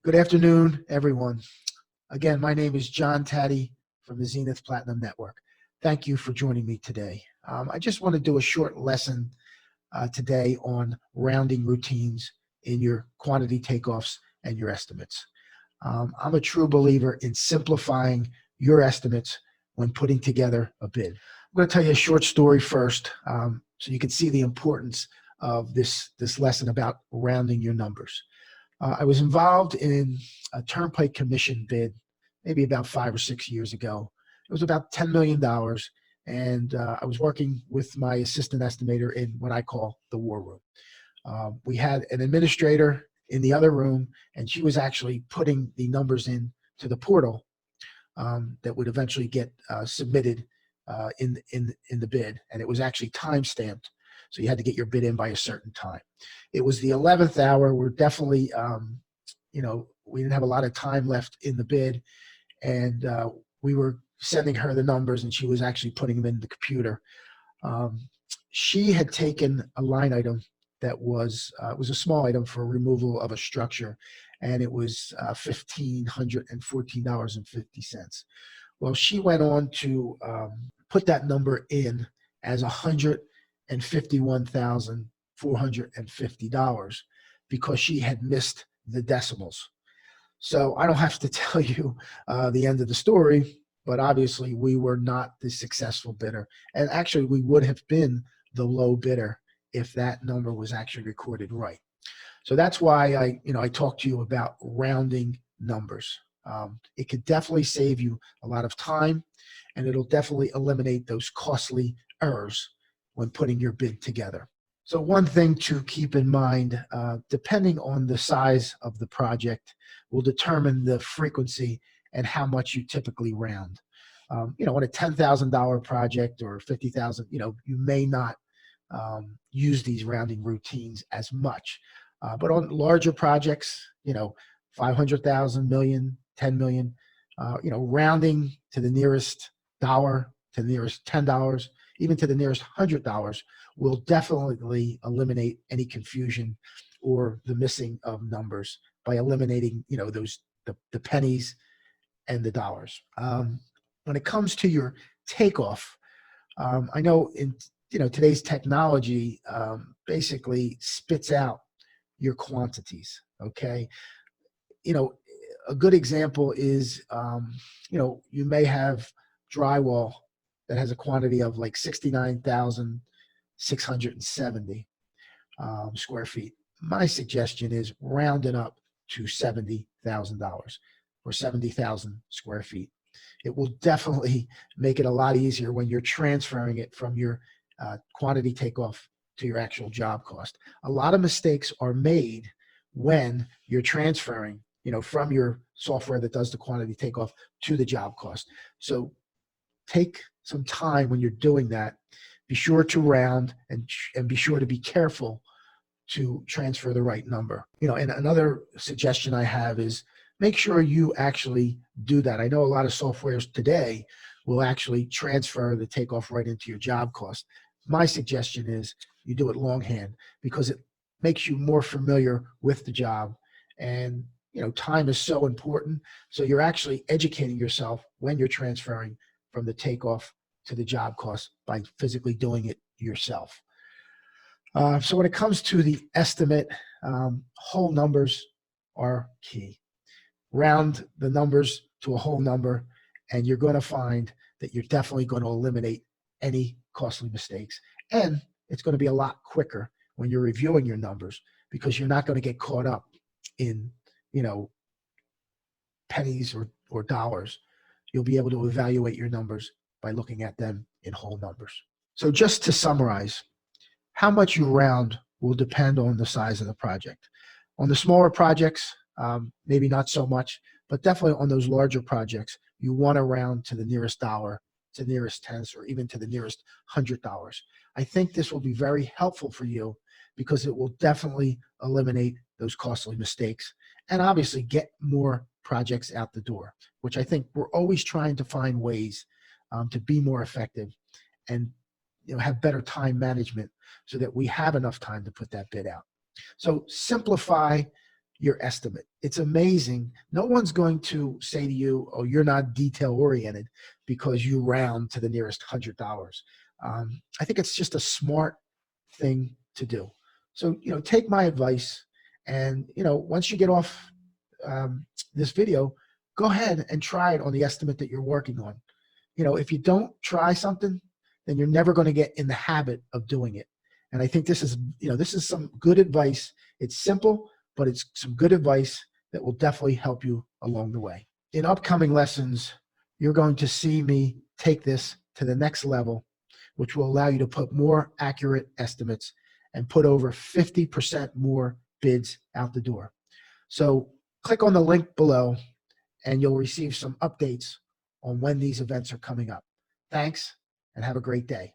Good afternoon, everyone. Again, my name is John Taddei from the Zenith Platinum Network. Thank you for joining me today. I just want to do a short lesson today on rounding routines in your quantity takeoffs and your estimates. I'm a true believer in simplifying your estimates when putting together a bid. I'm going to tell you a short story first so you can see the importance of this lesson about rounding your numbers. I was involved in a Turnpike Commission bid maybe about 5 or 6 years ago. It was about $10 million, and I was working with my assistant estimator in what I call the war room. We had an administrator in the other room, and she was actually putting the numbers in to the portal that would eventually get submitted in the bid, and it was actually time-stamped. So you had to get your bid in by a certain time. It was the 11th hour. We're definitely, we didn't have a lot of time left in the bid, and we were sending her the numbers, and she was actually putting them in the computer. She had taken a line item that was it was a small item for removal of a structure, and it was $1,514.50. Well, she went on to put that number in as $151,450 because she had missed the decimals. So I don't have to tell you the end of the story, but obviously we were not the successful bidder. And actually we would have been the low bidder if that number was actually recorded right. So that's why I talked to you about rounding numbers. It could definitely save you a lot of time, and it'll definitely eliminate those costly errors when putting your bid together. So one thing to keep in mind, depending on the size of the project, will determine the frequency and how much you typically round. On a $10,000 project or $50,000, you may not use these rounding routines as much. But on larger projects, 500,000, million, 10 million, rounding to the nearest dollar, to the nearest $10, even to the nearest $100 will definitely eliminate any confusion or the missing of numbers by eliminating, the pennies and the dollars. When it comes to your takeoff, I know in today's technology basically spits out your quantities. Okay, a good example is you may have drywall that has a quantity of like 69,670 square feet. My suggestion is round it up to $70,000 or 70,000 square feet. It will definitely make it a lot easier when you're transferring it from your quantity takeoff to your actual job cost. A lot of mistakes are made when you're transferring, from your software that does the quantity takeoff to the job cost. So take some time when you're doing that. Be sure to round and be sure to be careful to transfer the right number. And another suggestion I have is make sure you actually do that. I know a lot of softwares today will actually transfer the takeoff right into your job cost. My suggestion is you do it longhand because it makes you more familiar with the job. And time is so important. So you're actually educating yourself when you're transferring from the takeoff to the job cost by physically doing it yourself. So when it comes to the estimate, whole numbers are key. Round the numbers to a whole number, and you're going to find that you're definitely going to eliminate any costly mistakes. And it's going to be a lot quicker when you're reviewing your numbers because you're not going to get caught up in, pennies or dollars. You'll be able to evaluate your numbers by looking at them in whole numbers. So just to summarize, how much you round will depend on the size of the project. On the smaller projects, maybe not so much, but definitely on those larger projects, you want to round to the nearest dollar, to the nearest tenths, or even to the nearest $100. I think this will be very helpful for you because it will definitely eliminate those costly mistakes and obviously get more projects out the door, which I think we're always trying to find ways to be more effective and have better time management so that we have enough time to put that bid out. So simplify your estimate. It's amazing. No one's going to say to you, oh, you're not detail oriented because you round to the nearest $100. I think it's just a smart thing to do. So, take my advice, and, once you get off this video, go ahead and try it on the estimate that you're working on. If you don't try something, then you're never going to get in the habit of doing it. And I think this is some good advice. It's simple, but it's some good advice that will definitely help you along the way. In upcoming lessons, you're going to see me take this to the next level, which will allow you to put more accurate estimates and put over 50% more bids out the door. So click on the link below and you'll receive some updates on when these events are coming up. Thanks, and have a great day.